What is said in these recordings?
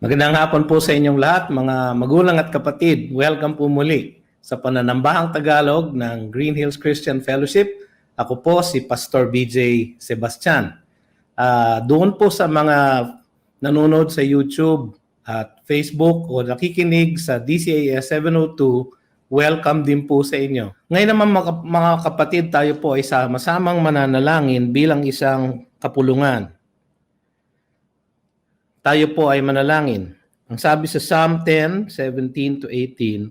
Magandang hapon po sa inyong lahat, mga magulang at kapatid. Welcome po muli sa Pananambahang Tagalog ng Green Hills Christian Fellowship. Ako po si Pastor BJ Sebastian. Doon po sa mga nanonood sa YouTube at Facebook o nakikinig sa DCAS 702, welcome din po sa inyo. Ngayon naman mga kapatid, tayo po ay sama-samang mananalangin bilang isang kapulungan. Tayo po ay manalangin. Ang sabi sa Psalm 10:17 to 18,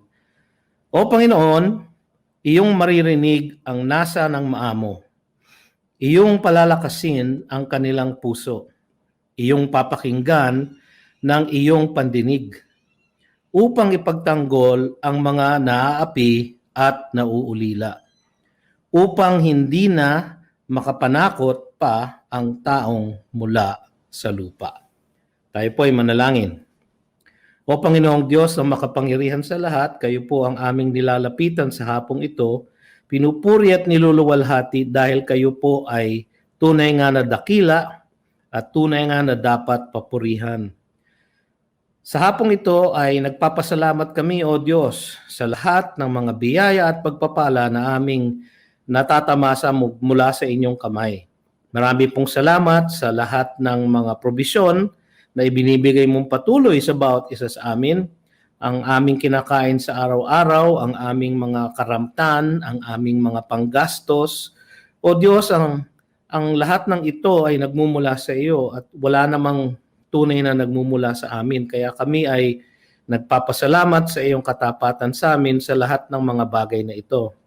O Panginoon, iyong maririnig ang nasa ng maamo. Iyong palalakasin ang kanilang puso. Iyong papakinggan ng iyong pandinig upang ipagtanggol ang mga naaapi at nauulila, upang hindi na makapanakot pa ang taong mula sa lupa. Tayo po ay manalangin. O Panginoong Diyos na makapangyarihan sa lahat, kayo po ang aming nilalapitan sa hapong ito. Pinupuri at niluluwalhati dahil kayo po ay tunay nga na dakila at tunay nga na dapat papurihan. Sa hapong ito ay nagpapasalamat kami, O Diyos, sa lahat ng mga biyaya at pagpapala na aming natatamasa mula sa inyong kamay. Marami pong salamat sa lahat ng mga probisyon na ibinibigay mong patuloy sa bawat isa sa amin, ang aming kinakain sa araw-araw, ang aming mga karamtan, ang aming mga panggastos. O Diyos, ang lahat ng ito ay nagmumula sa iyo at wala namang tunay na nagmumula sa amin. Kaya kami ay nagpapasalamat sa iyong katapatan sa amin sa lahat ng mga bagay na ito.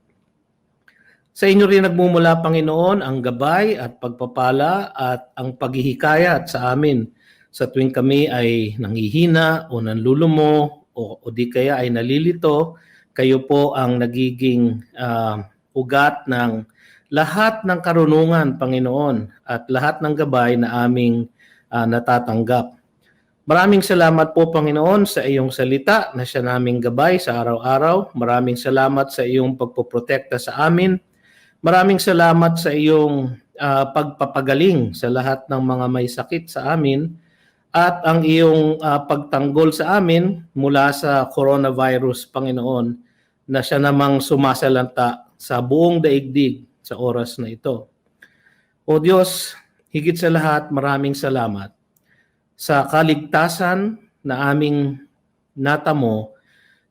Sa inyo rin nagmumula, Panginoon, ang gabay at pagpapala at ang paghihikayat sa amin sa tuwing kami ay nanghihina o nanlulumo o di kaya ay nalilito. Kayo po ang nagiging ugat ng lahat ng karunungan, Panginoon, at lahat ng gabay na aming natatanggap. Maraming salamat po, Panginoon, sa iyong salita na siya naming gabay sa araw-araw. Maraming salamat sa iyong pagpoprotekta sa amin. Maraming salamat sa iyong pagpapagaling sa lahat ng mga may sakit sa amin at ang iyong pagtanggol sa amin mula sa coronavirus, Panginoon, na siya namang sumasalanta sa buong daigdig sa oras na ito. O Diyos, higit sa lahat, maraming salamat sa kaligtasan na aming natamo,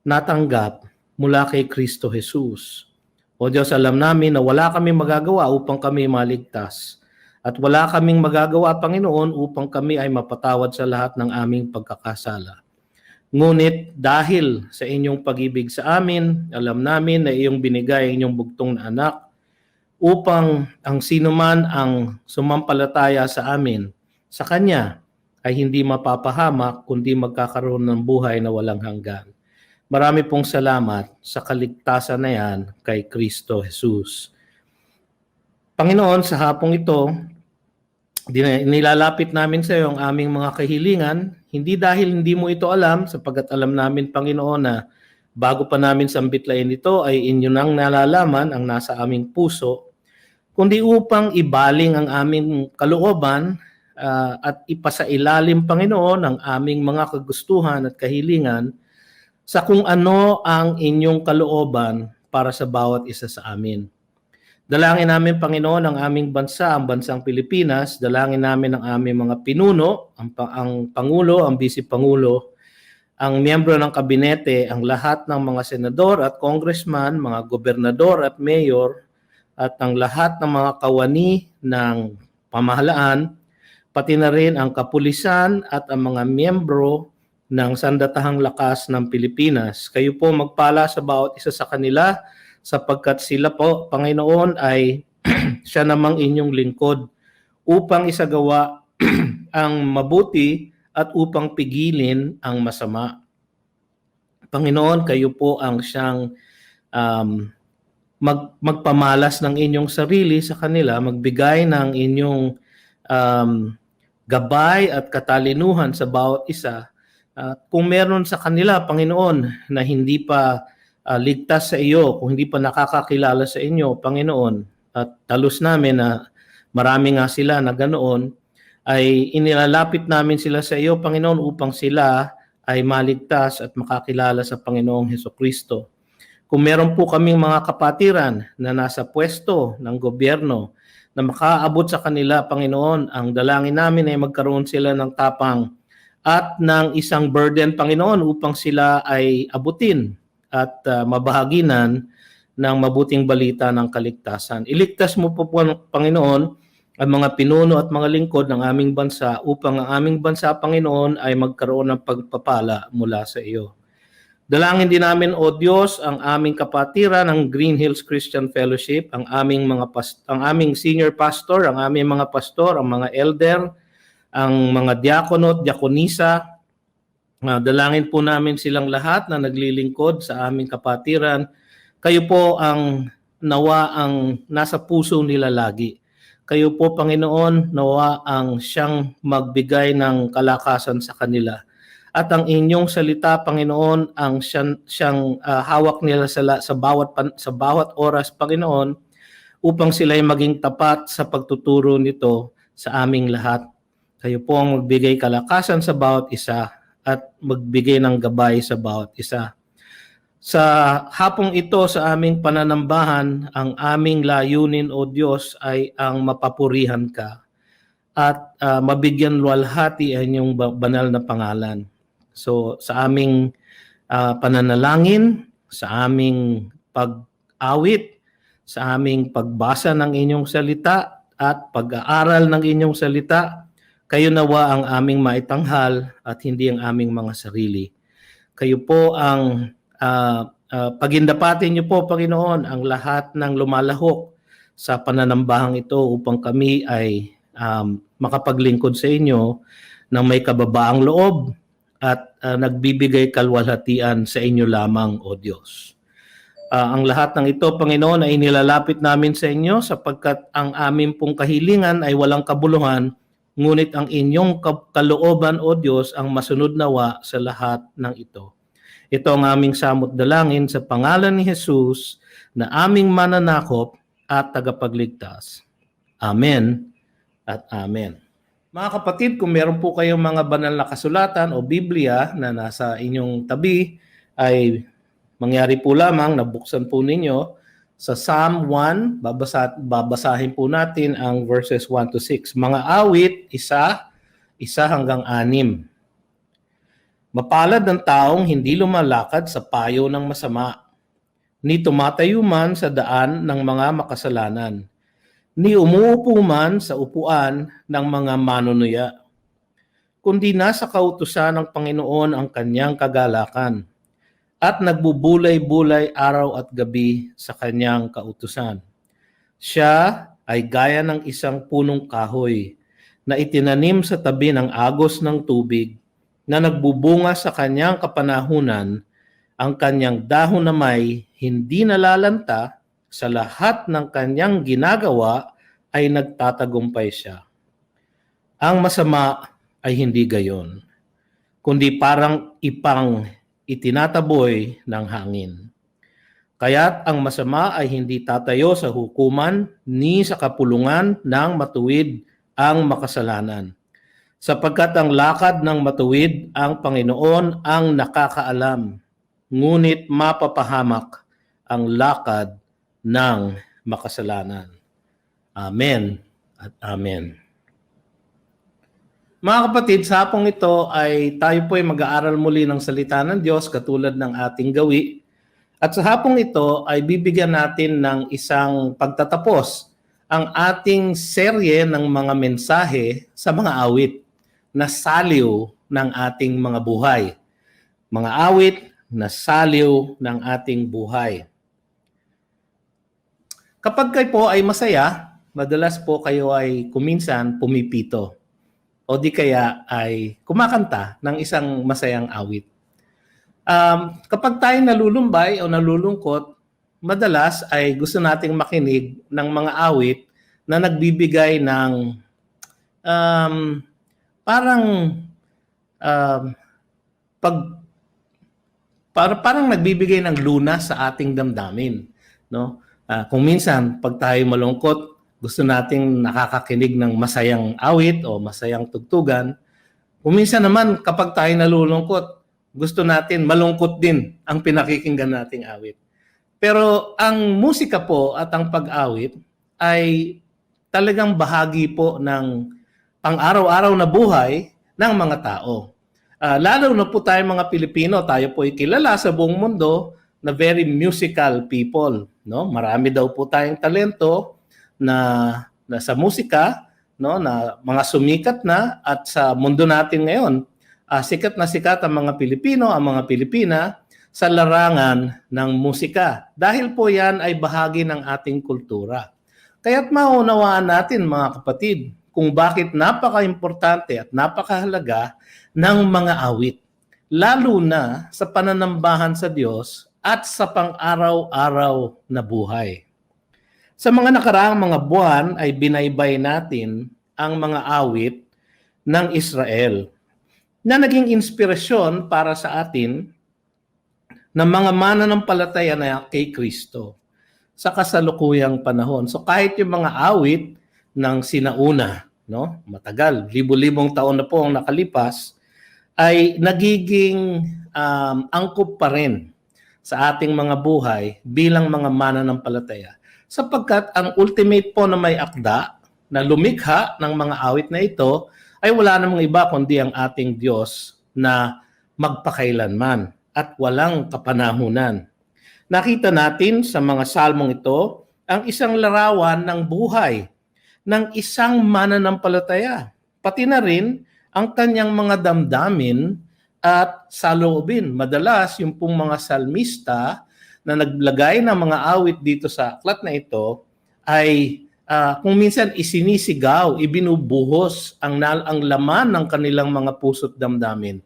natanggap mula kay Kristo Jesus. O Diyos, alam namin na wala kaming magagawa upang kami maligtas. At wala kaming magagawa, Panginoon, upang kami ay mapatawad sa lahat ng aming pagkakasala. Ngunit dahil sa inyong pag-ibig sa amin, alam namin na iyong binigay ang inyong bugtong na anak upang ang sinuman ang sumampalataya sa amin, sa Kanya, ay hindi mapapahamak kundi magkakaroon ng buhay na walang hanggan. Marami pong salamat sa kaligtasan na yan kay Kristo Jesus. Panginoon, sa hapong ito, nilalapit namin sa iyo ang aming mga kahilingan, hindi dahil hindi mo ito alam, sapagkat alam namin, Panginoon, na bago pa namin sambitlayin ito ay inyo nang nalalaman ang nasa aming puso, kundi upang ibaling ang aming kalooban at ipasailalim, Panginoon, ang aming mga kagustuhan at kahilingan sa kung ano ang inyong kalooban para sa bawat isa sa amin. Dalangin namin, Panginoon, ang aming bansa, ang bansang Pilipinas. Dalangin namin ang aming mga pinuno, ang Pangulo, ang Vice Pangulo, ang miyembro ng kabinete, ang lahat ng mga senador at congressman, mga gobernador at mayor, at ang lahat ng mga kawani ng pamahalaan, pati na rin ang kapulisan at ang mga miyembro ng Sandatahang Lakas ng Pilipinas. Kayo po magpala sa bawat isa sa kanila, sapagkat sila po, Panginoon, ay siya namang inyong lingkod upang isagawa ang mabuti at upang pigilin ang masama. Panginoon, kayo po ang siyang magpamalas ng inyong sarili sa kanila, magbigay ng inyong gabay at katalinuhan sa bawat isa. Kung meron sa kanila, Panginoon, na hindi pa ligtas sa iyo, kung hindi pa nakakakilala sa inyo, Panginoon, at talos namin na marami nga sila na ganoon, ay inilalapit namin sila sa iyo, Panginoon, upang sila ay maligtas at makakilala sa Panginoong Hesukristo. Kung meron po kaming mga kapatiran na nasa pwesto ng gobyerno na makaabot sa kanila, Panginoon, ang dalangin namin ay magkaroon sila ng tapang at ng isang burden, Panginoon, upang sila ay abutin at mabahaginan ng mabuting balita ng kaligtasan. Iligtas mo po, Panginoon, ang mga pinuno at mga lingkod ng aming bansa upang ang aming bansa, Panginoon, ay magkaroon ng pagpapala mula sa iyo. Dalangin din namin, O Diyos, ang aming kapatiran ng Green Hills Christian Fellowship, ang aming senior pastor, ang aming mga pastor, ang mga elder, ang mga diakono at diakonisa. Dalangin po namin silang lahat na naglilingkod sa aming kapatiran. Kayo po ang nawa ang nasa puso nila lagi. Kayo po, Panginoon, nawa ang siyang magbigay ng kalakasan sa kanila. At ang inyong salita, Panginoon, ang siyang hawak nila sa bawat oras, Panginoon, upang sila ay maging tapat sa pagtuturo nito sa aming lahat. Kayo po ang magbigay kalakasan sa bawat isa at magbigay ng gabay sa bawat isa. Sa hapong ito sa aming pananambahan, ang aming layunin, O Diyos, ay ang mapapurihan ka at mabigyan luwalhati ang inyong banal na pangalan. So sa aming pananalangin, sa aming pag-awit, sa aming pagbasa ng inyong salita at pag-aaral ng inyong salita, kayo nawa ang aming maitanghal at hindi ang aming mga sarili. Kayo po ang pagindapatin niyo po, Panginoon, ang lahat ng lumalahok sa pananambahang ito upang kami ay makapaglingkod sa inyo ng may kababaang loob at nagbibigay kalwalhatian sa inyo lamang, O Diyos. Ang lahat ng ito, Panginoon, ay nilalapit namin sa inyo sapagkat ang aming pong kahilingan ay walang kabuluhan, ngunit ang inyong kalooban, O Diyos, ang masunod nawa sa lahat ng ito. Ito ang aming samot dalangin sa pangalan ni Jesus na aming mananakop at tagapagligtas. Amen at amen. Mga kapatid, kung meron po kayong mga banal na kasulatan o Biblia na nasa inyong tabi, ay mangyari po lamang na buksan po ninyo sa Psalm 1, babasahin po natin ang verses 1 to 6. Mga awit, 1 hanggang 6. Mapalad ang taong hindi lumalakad sa payo ng masama, ni tumatayo man sa daan ng mga makasalanan, ni umuupo man sa upuan ng mga manunuya, kundi nasa kautusan ng Panginoon ang kanyang kagalakan, at nagbubulay-bulay araw at gabi sa kanyang kautusan. Siya ay gaya ng isang punong kahoy na itinanim sa tabi ng agos ng tubig, na nagbubunga sa kanyang kapanahunan, ang kanyang dahon na may hindi nalalanta, sa lahat ng kanyang ginagawa ay nagtatagumpay siya. Ang masama ay hindi gayon, kundi parang ipang itinataboy ng hangin. Kaya't ang masama ay hindi tatayo sa hukuman ni sa kapulungan ng matuwid ang makasalanan. Sapagkat ang lakad ng matuwid ang Panginoon ang nakakaalam, ngunit mapapahamak ang lakad ng makasalanan. Amen at amen. Mga kapatid, sa hapong ito ay tayo po ay mag-aaral muli ng salita ng Diyos katulad ng ating gawi. At sa hapong ito ay bibigyan natin ng isang pagtatapos ang ating serye ng mga mensahe sa mga awit na saliw ng ating mga buhay. Mga awit na saliw ng ating buhay. Kapag kayo po ay masaya, madalas po kayo ay kuminsan pumipito o di kaya ay kumakanta ng isang masayang awit. Kapag tayo nalulumbay o nalulungkot, madalas ay gusto nating makinig ng mga awit na nagbibigay ng parang nagbibigay ng lunas sa ating damdamin, no? Kung minsan pag tayo malungkot, gusto nating nakakakinig ng masayang awit o masayang tugtugan. Kuminsan naman kapag tayo nalulungkot, gusto natin malungkot din ang pinakikinggan nating awit. Pero ang musika po at ang pag-awit ay talagang bahagi po ng pang-araw-araw na buhay ng mga tao. Lalo na po tayo mga Pilipino, tayo po ay kilala sa buong mundo na very musical people. No? Marami daw po tayong talento na sa musika, no, na mga sumikat na, at sa mundo natin ngayon, sikat na sikat ang mga Pilipino, ang mga Pilipina sa larangan ng musika. Dahil po yan ay bahagi ng ating kultura. Kaya't maunawaan natin mga kapatid kung bakit napaka-importante at napakahalaga ng mga awit. Lalo na sa pananambahan sa Diyos at sa pang-araw-araw na buhay. Sa mga nakaraang mga buwan ay binaybay natin ang mga awit ng Israel na naging inspirasyon para sa atin ng mga mananampalataya na kay Kristo sa kasalukuyang panahon. So kahit yung mga awit ng sinauna, no, matagal, libo-libong taon na po ang nakalipas, ay nagiging angkop pa rin sa ating mga buhay bilang mga mananampalataya. Sapagkat ang ultimate po na may akda na lumikha ng mga awit na ito ay wala namang iba kundi ang ating Diyos na magpakailanman at walang kapanahunan. Nakita natin sa mga salmong ito ang isang larawan ng buhay ng isang mananampalataya. Pati na rin ang kanyang mga damdamin at saloobin. Madalas yung pong mga salmista na naglagay ng mga awit dito sa aklat na ito ay kung minsan isinisigaw, ibinubuhos ang laman ng kanilang mga puso't damdamin.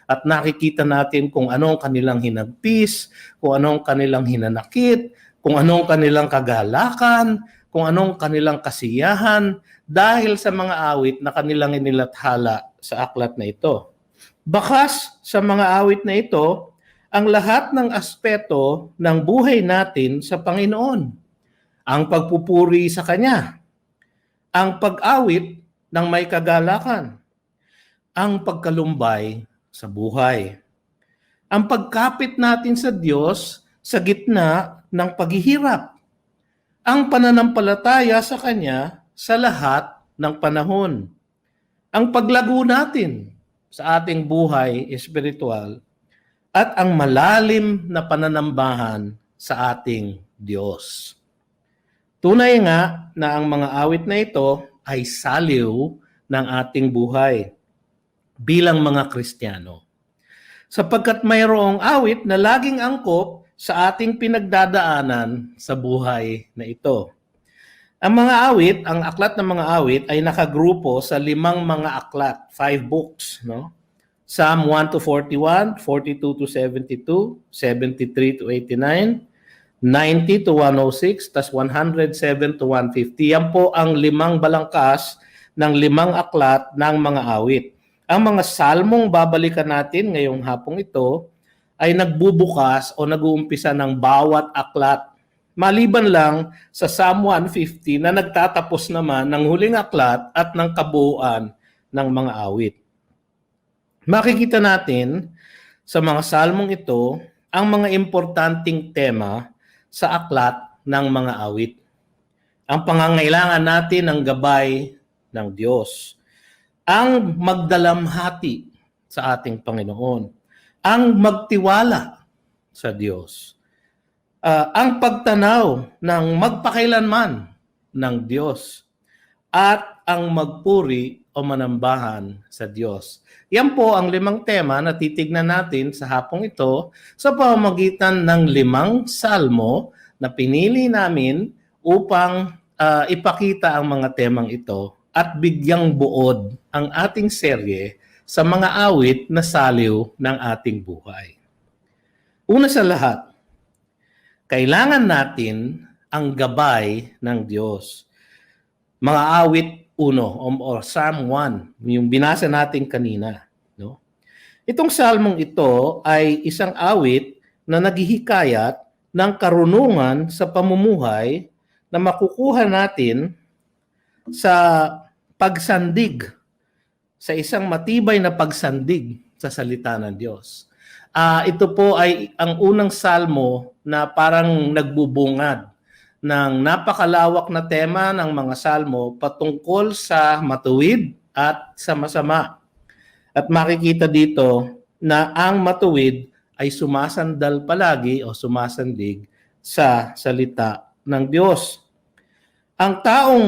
At nakikita natin kung anong kanilang hinagpis, kung anong kanilang hinanakit, kung anong kanilang kagalakan, kung anong kanilang kasiyahan dahil sa mga awit na kanilang inilathala sa aklat na ito. Bakas sa mga awit na ito, ang lahat ng aspeto ng buhay natin sa Panginoon. Ang pagpupuri sa Kanya, ang pag-awit ng may kagalakan, ang pagkalumbay sa buhay, ang pagkapit natin sa Diyos sa gitna ng paghihirap, ang pananampalataya sa Kanya sa lahat ng panahon, ang paglago natin sa ating buhay espiritual, at ang malalim na pananambahan sa ating Diyos. Tunay nga na ang mga awit na ito ay saliw ng ating buhay bilang mga Kristiyano. Sapagkat mayroong awit na laging angkop sa ating pinagdadaanan sa buhay na ito. Ang mga awit, ang aklat ng mga awit ay nakagrupo sa 5 mga aklat, 5 books, no? Psalm 1 to 41, 42 to 72, 73 to 89, 90 to 106, tas 107 to 150. Yan po ang 5 balangkas ng 5 aklat ng mga awit. Ang mga salmong babalikan natin ngayong hapong ito ay nagbubukas o nag-uumpisa ng bawat aklat. Maliban lang sa Psalm 150 na nagtatapos naman ng huling aklat at ng kabuuan ng mga awit. Makikita natin sa mga salmong ito ang mga importanteng tema sa aklat ng mga awit. Ang pangangailangan natin ng gabay ng Diyos, ang magdalamhati sa ating Panginoon, ang magtiwala sa Diyos, ang pagtanaw ng magpakailanman ng Diyos, at ang magpuri o manambahan sa Diyos. Yan po ang 5 tema na titignan natin sa hapong ito sa pamamagitan ng 5 salmo na pinili namin upang ipakita ang mga temang ito at bigyang buod ang ating serye sa mga awit na saliw ng ating buhay. Una sa lahat, kailangan natin ang gabay ng Diyos. Mga awit 1 o Psalm 1, yung binasa natin kanina, no? Itong salmong ito ay isang awit na naghihikayat ng karunungan sa pamumuhay na makukuha natin sa pagsandig, sa isang matibay na pagsandig sa salita ng Diyos. Ito po ay ang unang salmo na parang nagbubungad ng napakalawak na tema ng mga salmo patungkol sa matuwid at sa masama. At makikita dito na ang matuwid ay sumasandal palagi o sumasandig sa salita ng Diyos. Ang taong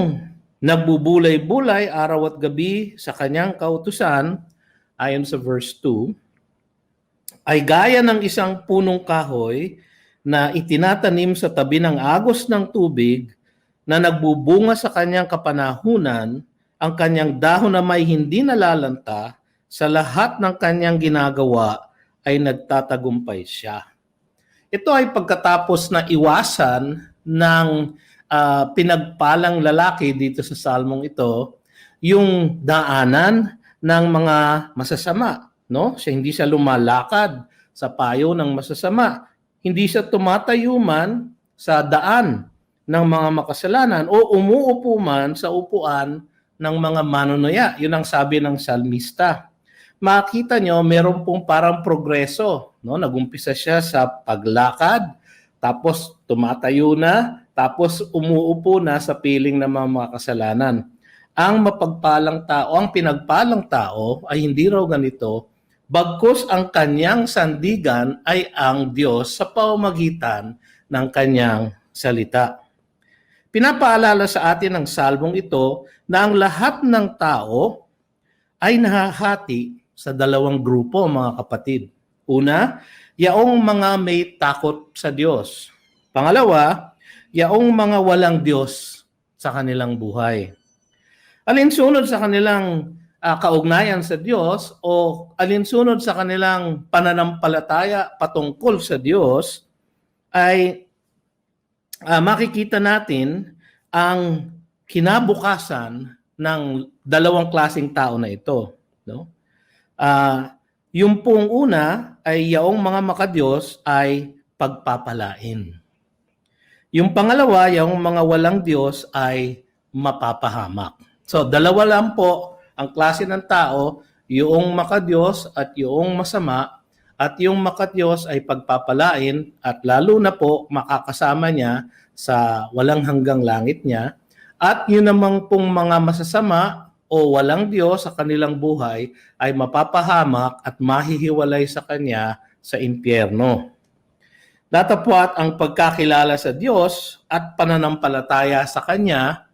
nagbubulay-bulay araw at gabi sa kanyang kautusan, ayon sa verse 2, ay gaya ng isang punong kahoy na itinatanim sa tabi ng agos ng tubig na nagbubunga sa kanyang kapanahunan, ang kanyang dahon na may hindi nalalanta, sa lahat ng kanyang ginagawa ay nagtatagumpay siya. Ito ay pagkatapos na iwasan ng pinagpalang lalaki dito sa salmong ito, yung daanan ng mga masasama. No? Hindi siya lumalakad sa payo ng masasama. Hindi siya tumatayo man sa daan ng mga makasalanan o umuupo man sa upuan ng mga manunaya. Yun ang sabi ng salmista. Makita nyo, meron pong parang progreso. No? Nagumpisa siya sa paglakad, tapos tumatayo na, tapos umuupo na sa piling ng mga makasalanan. Ang mapagpalang tao, ang pinagpalang tao ay hindi raw ganito, bagkus ang kanyang sandigan ay ang Diyos sa pamamagitan ng kanyang salita. Pinapaalala sa atin ng salmong ito na ang lahat ng tao ay nahahati sa dalawang grupo, mga kapatid. Una, yaong mga may takot sa Diyos. Pangalawa, yaong mga walang Diyos sa kanilang buhay. Alinsunod sa kanilang kaugnayan sa Diyos o alinsunod sa kanilang pananampalataya patungkol sa Diyos ay makikita natin ang kinabukasan ng dalawang klaseng tao na ito. No? Yung pong una ay yaong mga makadiyos ay pagpapalain. Yung pangalawa, yung mga walang Diyos ay mapapahamak. So, dalawa lang po ang klase ng tao, yung makadiyos at yung masama, at yung makadiyos ay pagpapalain at lalo na po makakasama niya sa walang hanggang langit niya. At yun namang pong mga masasama o walang Diyos sa kanilang buhay ay mapapahamak at mahihiwalay sa Kanya sa impyerno. Datapwat ang pagkakilala sa Diyos at pananampalataya sa Kanya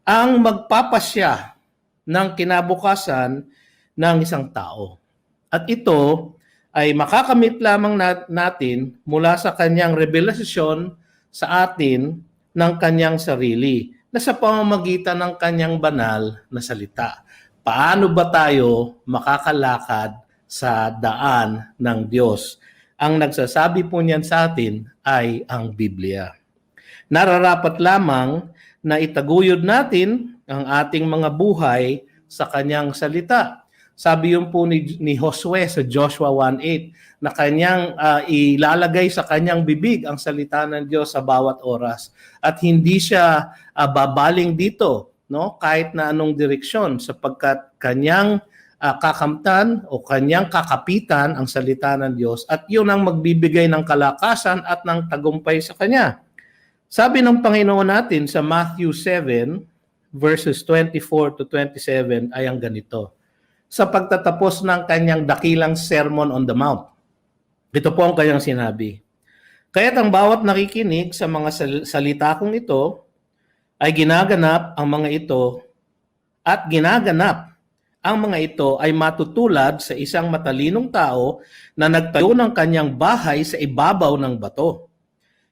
ang magpapasya ng kinabukasan ng isang tao. At ito ay makakamit lamang natin mula sa Kanyang revelasyon sa atin ng Kanyang sarili na sa pamamagitan ng Kanyang banal na salita. Paano ba tayo makakalakad sa daan ng Diyos? Ang nagsasabi po niyan sa atin ay ang Biblia. Nararapat lamang na itaguyod natin ang ating mga buhay sa Kanyang salita. Sabi yun po ni Josue sa Joshua 1:8 na kanyang ilalagay sa kanyang bibig ang salita ng Diyos sa bawat oras at hindi siya babaling dito, no, kahit na anong direksyon, sapagkat kanyang kakamtan o kanyang kakapitan ang salita ng Diyos at yun ang magbibigay ng kalakasan at ng tagumpay sa kanya. Sabi ng Panginoon natin sa Matthew 7 verses 24 to 27 ay ang ganito. Sa pagtatapos ng kanyang dakilang Sermon on the Mount, ito po ang kanyang sinabi. Kaya't ang bawat nakikinig sa mga salita kong ito ay ginaganap ang mga ito at ginaganap ang mga ito ay matutulad sa isang matalinong tao na nagtayo ng kanyang bahay sa ibabaw ng bato.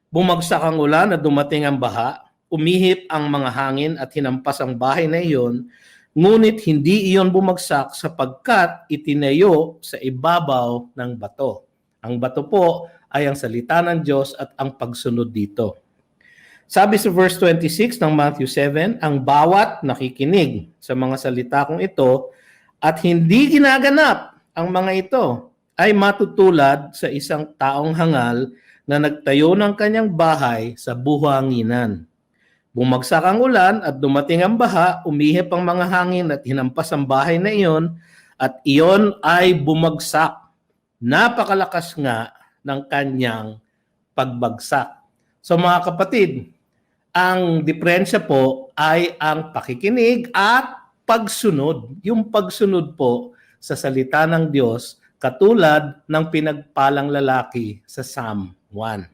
Bumagsak ang ulan at dumating ang baha, umihip ang mga hangin at hinampas ang bahay na iyon, ngunit hindi iyon bumagsak sapagkat itinayo sa ibabaw ng bato. Ang bato po ay ang salita ng Diyos at ang pagsunod dito. Sabi sa verse 26 ng Matthew 7, ang bawat nakikinig sa mga salita kong ito at hindi ginaganap ang mga ito ay matutulad sa isang taong hangal na nagtayo ng kanyang bahay sa buhanginan. Bumagsak ang ulan at dumating ang baha, umihip ang mga hangin at hinampas ang bahay na iyon, at iyon ay bumagsak. Napakalakas nga ng kanyang pagbagsak. So mga kapatid, ang diferensya po ay ang pakikinig at pagsunod. Yung pagsunod po sa salita ng Diyos, katulad ng pinagpalang lalaki sa Psalm 1.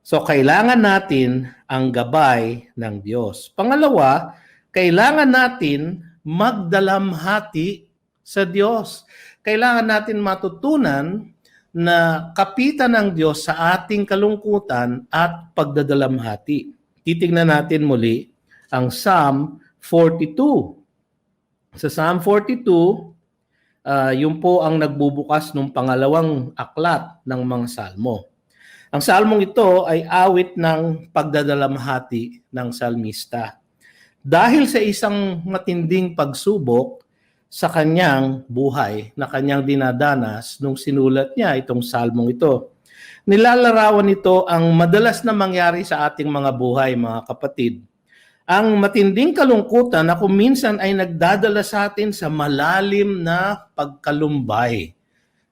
So kailangan natin ang gabay ng Diyos. Pangalawa, kailangan natin magdalamhati sa Diyos. Kailangan natin matutunan na kapitan ng Diyos sa ating kalungkutan at pagdadalamhati. Titingnan natin muli ang Psalm 42. Sa Psalm 42, yun po ang nagbubukas ng pangalawang aklat ng mga salmo. Ang salmong ito ay awit ng pagdadalamhati ng salmista. Dahil sa isang matinding pagsubok sa kanyang buhay na kanyang dinadanas nung sinulat niya itong salmong ito. Nilalarawan nito ang madalas na mangyari sa ating mga buhay, mga kapatid. Ang matinding kalungkutan na kung minsan ay nagdadala sa atin sa malalim na pagkalumbay.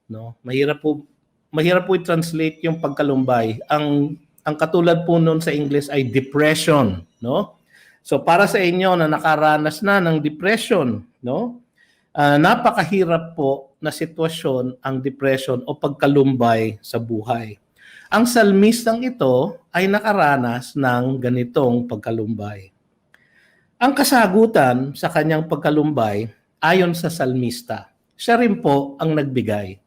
No? Mahirap po i-translate yung pagkalumbay. Ang katulad po noon sa English ay depression, no? So para sa inyo na nakaranas na ng depression, no? Napakahirap po na sitwasyon ang depression o pagkalumbay sa buhay. Ang salmistang ito ay nakaranas ng ganitong pagkalumbay. Ang kasagutan sa kanyang pagkalumbay ayon sa salmista, siya rin po ang nagbigay.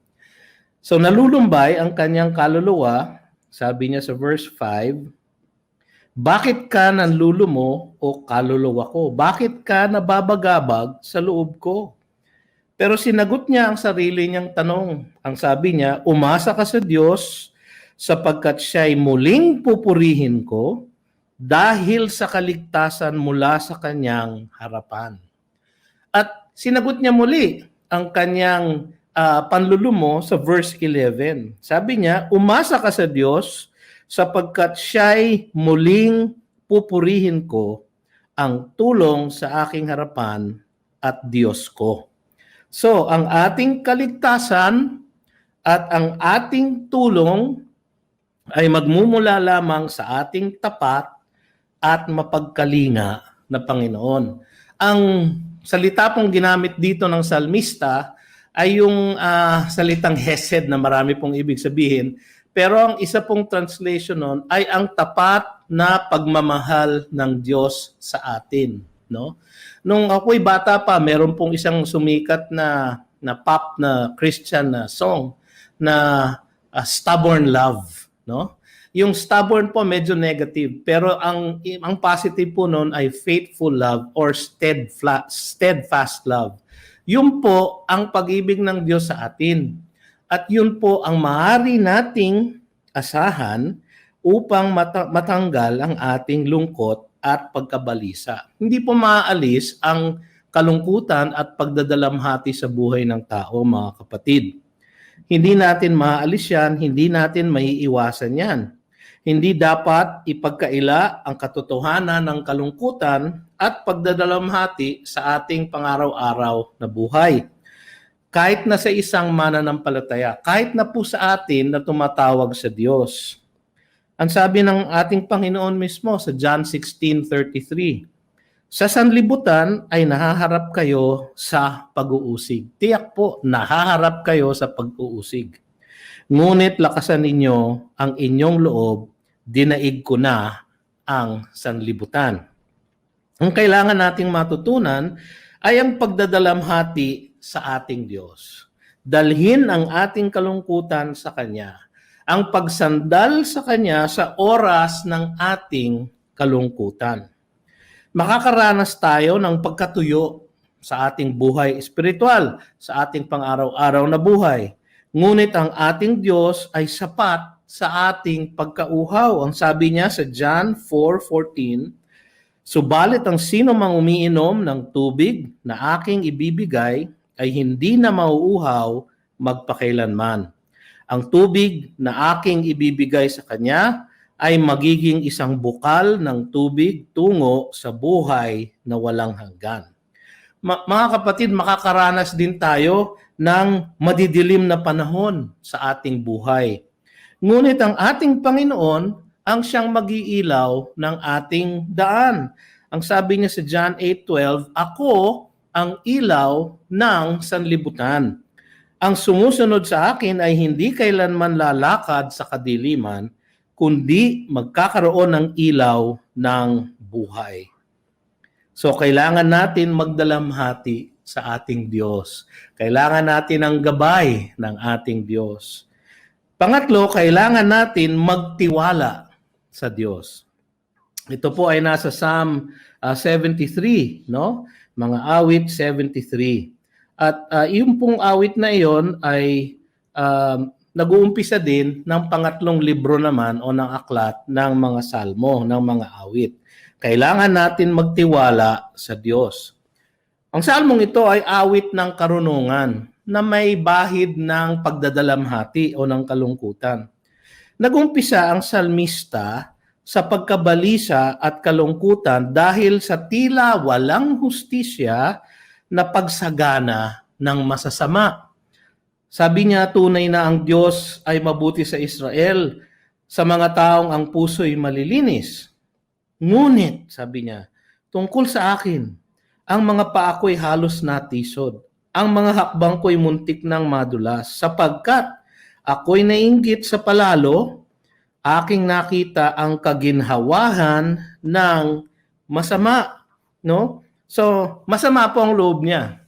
So nalulumbay ang kanyang kaluluwa, sabi niya sa verse 5, "Bakit ka nanlulumo o kaluluwa ko? Bakit ka nababagabag sa loob ko?" Pero sinagot niya ang sarili niyang tanong. Ang sabi niya, "Umasa ka sa Diyos sapagkat siya'y muling pupurihin ko dahil sa kaligtasan mula sa kanyang harapan." At sinagot niya muli ang kanyang panlulumo sa verse 11. Sabi niya, "Umasa ka sa Diyos sapagkat siya'y muling pupurihin ko ang tulong sa aking harapan at Diyos ko." So, ang ating kaligtasan at ang ating tulong ay magmumula lamang sa ating tapat at mapagkalinga na Panginoon. Ang salita pong ginamit dito ng salmista ay yung salitang hesed na marami pong ibig sabihin. Pero ang isa pong translation nun ay ang tapat na pagmamahal ng Diyos sa atin. No? Nung ako'y bata pa, meron pong isang sumikat na pop na Christian na song na Stubborn Love. No? Yung stubborn po medyo negative, pero ang positive po nun ay faithful love or steadfast love. Yun po ang pag-ibig ng Diyos sa atin. At yun po ang maaari nating asahan upang matanggal ang ating lungkot at pagkabalisa. Hindi po maaalis ang kalungkutan at pagdadalamhati sa buhay ng tao, mga kapatid. Hindi natin maaalis yan, hindi natin maiiwasan yan. Hindi dapat ipagkaila ang katotohanan ng kalungkutan at pagdadalamhati sa ating pang-araw-araw na buhay. Kahit na sa isang mananampalataya, kahit na po sa atin na tumatawag sa Diyos. Ang sabi ng ating Panginoon mismo sa John 16:33, "Sa sanlibutan ay nahaharap kayo sa pag-uusig." Tiyak po, nahaharap kayo sa pag-uusig. "Ngunit lakasan ninyo ang inyong loob, dinaig ko na ang sanlibutan." Ang kailangan nating matutunan ay ang pagdadalamhati sa ating Diyos. Dalhin ang ating kalungkutan sa Kanya. Ang pagsandal sa Kanya sa oras ng ating kalungkutan. Makakaranas tayo ng pagkatuyo sa ating buhay espiritual, sa ating pang-araw-araw na buhay. Ngunit ang ating Diyos ay sapat sa ating pagkauhaw. Ang sabi niya sa John 4:14, "Subalit ang sino mang umiinom ng tubig na aking ibibigay ay hindi na mauuhaw magpakailanman. Ang tubig na aking ibibigay sa kanya ay magiging isang bukal ng tubig tungo sa buhay na walang hanggan. Mga kapatid, makakaranas din tayo ng madidilim na panahon sa ating buhay. Ngunit ang ating Panginoon ang siyang mag-iilaw ng ating daan. Ang sabi niya sa John 8:12, "Ako ang ilaw ng sanlibutan. Ang sumusunod sa akin ay hindi kailanman lalakad sa kadiliman, kundi magkakaroon ng ilaw ng buhay." So kailangan natin magdalamhati sa ating Diyos. Kailangan natin ang gabay ng ating Diyos. Pangatlo, kailangan natin magtiwala sa Diyos. Ito po ay nasa Psalm 73, no? Mga awit 73. At yung pong awit na iyon ay nag-uumpisa din ng pangatlong libro naman o ng aklat ng mga salmo, ng mga awit. Kailangan natin magtiwala sa Diyos. Ang salmong ito ay awit ng karunungan na may bahid ng pagdadalamhati o ng kalungkutan. Nag-umpisa ang salmista sa pagkabalisa at kalungkutan dahil sa tila walang hustisya na pagsagana ng masasama. Sabi niya, tunay na ang Diyos ay mabuti sa Israel, sa mga taong ang puso'y malilinis. Ngunit, sabi niya, tungkol sa akin, ang mga paa ko'y halos natisod. Ang mga hakbang ko'y muntik ng madulas, sapagkat ako'y nainggit sa palalo, aking nakita ang kaginhawahan ng masama. No? So, masama po ang loob niya.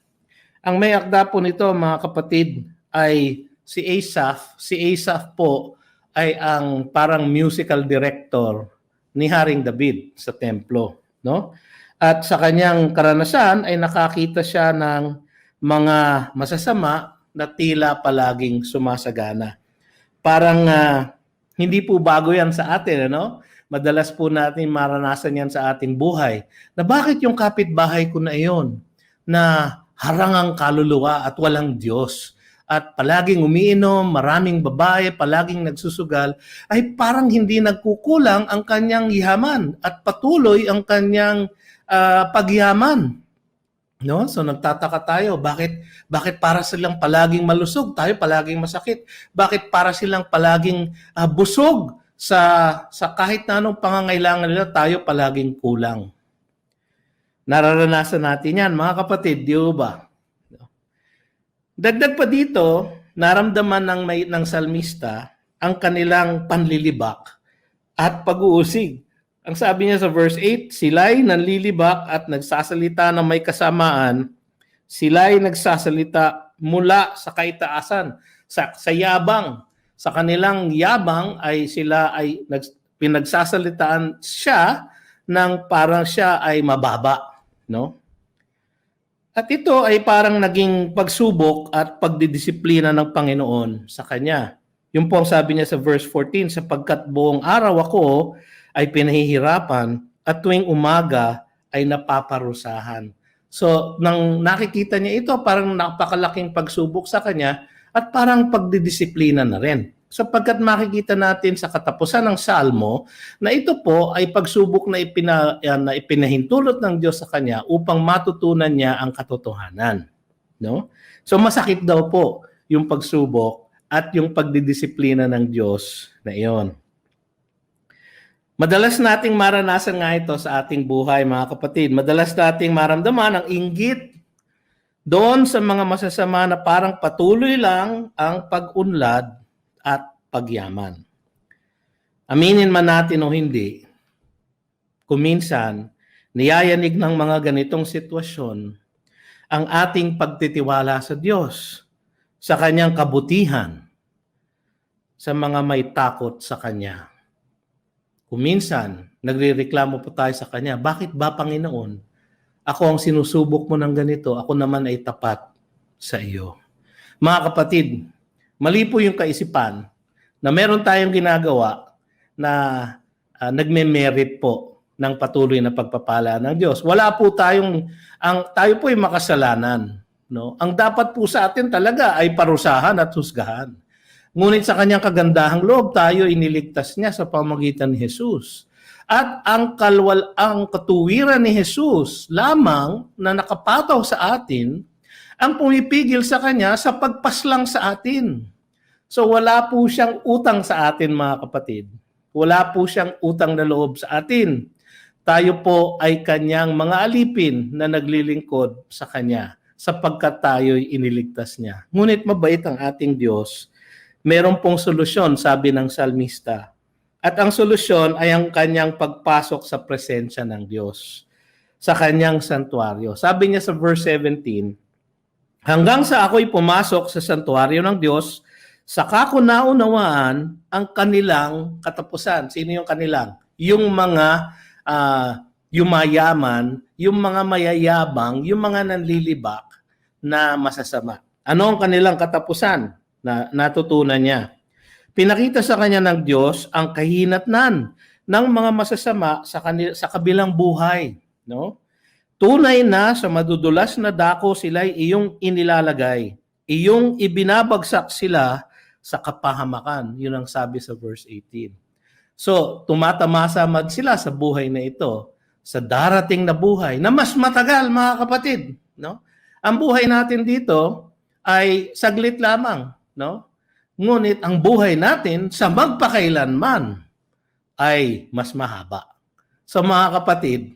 Ang may akda po nito, mga kapatid, ay si Asaph. Si Asaph po ay ang parang musical director ni Haring David sa templo. No? At sa kanyang karanasan ay nakakita siya ng mga masasama na tila palaging sumasagana. Parang hindi po bago yan sa atin, ano? Madalas po natin maranasan yan sa ating buhay. Na bakit yung kapitbahay ko na iyon na harangang kaluluwa at walang Diyos at palaging umiinom, maraming babae, palaging nagsusugal, ay parang hindi nagkukulang ang kanyang yaman at patuloy ang kanyang pagyaman. No? So nagtataka tayo, bakit para silang palaging malusog, tayo palaging masakit? Bakit para silang palaging busog sa kahit na anong pangangailangan nila, tayo palaging kulang? Nararanasan natin yan, mga kapatid, di ba? Dagdag pa dito, naramdaman ng salmista ang kanilang panlilibak at pag-uusig. Ang sabi niya sa verse 8, sila'y nanlilibak at nagsasalita ng may kasamaan, sila'y nagsasalita mula sa kaitaasan, sa yabang. Sa kanilang yabang ay sila ay pinagsasalitaan siya ng parang siya ay mababa. No? At ito ay parang naging pagsubok at pagdidisiplina ng Panginoon sa kanya. Yung po ang sabi niya sa verse 14, sapagkat buong araw ako ay pinahihirapan at tuwing umaga ay napaparusahan. So, nang nakikita niya ito, parang napakalaking pagsubok sa kanya at parang pagdidisiplina na rin. Sapagkat makikita natin sa katapusan ng Salmo na ito po ay pagsubok na ipinahintulot ng Diyos sa kanya upang matutunan niya ang katotohanan. No? So, masakit daw po yung pagsubok at yung pagdidisiplina ng Diyos na iyon. Madalas nating maranasan nga ito sa ating buhay, mga kapatid. Madalas nating maramdaman ang inggit doon sa mga masasama na parang patuloy lang ang pag-unlad at pagyaman. Aminin man natin o hindi, kuminsan, niyayanig ng mga ganitong sitwasyon ang ating pagtitiwala sa Diyos, sa Kanyang kabutihan, sa mga may takot sa Kanya. Kuminsan, nagrereklamo po tayo sa Kanya, bakit ba, Panginoon, ako ang sinusubok mo ng ganito, ako naman ay tapat sa iyo. Mga kapatid, mali po yung kaisipan na meron tayong ginagawa na nagme-merit po ng patuloy na pagpapala ng Diyos. Wala po tayo po ay makasalanan. No? Ang dapat po sa atin talaga ay parusahan at husgahan. Ngunit sa kanyang kagandahang loob, tayo iniligtas niya sa pamamagitan ni Jesus. At ang katuwiran ni Jesus lamang na nakapataw sa atin, ang pumipigil sa kanya sa pagpaslang sa atin. So wala po siyang utang sa atin, mga kapatid. Wala po siyang utang na loob sa atin. Tayo po ay kanyang mga alipin na naglilingkod sa kanya sapagkat tayo'y iniligtas niya. Ngunit mabait ang ating Diyos. Meron pong solusyon, sabi ng salmista. At ang solusyon ay ang kanyang pagpasok sa presensya ng Diyos, sa kanyang santuaryo. Sabi niya sa verse 17, hanggang sa ako'y pumasok sa santuaryo ng Diyos, saka ko naunawaan ang kanilang katapusan. Sino yung kanilang? Yung mga yumayaman, yung mga mayayabang, yung mga nanlilibak na masasama. Ano ang kanilang katapusan na natutunan niya? Pinakita sa kanya ng Diyos ang kahinatnan ng mga masasama sa kabilang buhay. No? Tunay na sa madudulas na dako sila'y iyong inilalagay. Iyong ibinabagsak sila sa kapahamakan. Yun ang sabi sa verse 18. So, tumatamasa sila sa buhay na ito, sa darating na buhay, na mas matagal, mga kapatid. No? Ang buhay natin dito ay saglit lamang. No? Ngunit ang buhay natin sa magpakailanman ay mas mahaba. So mga kapatid,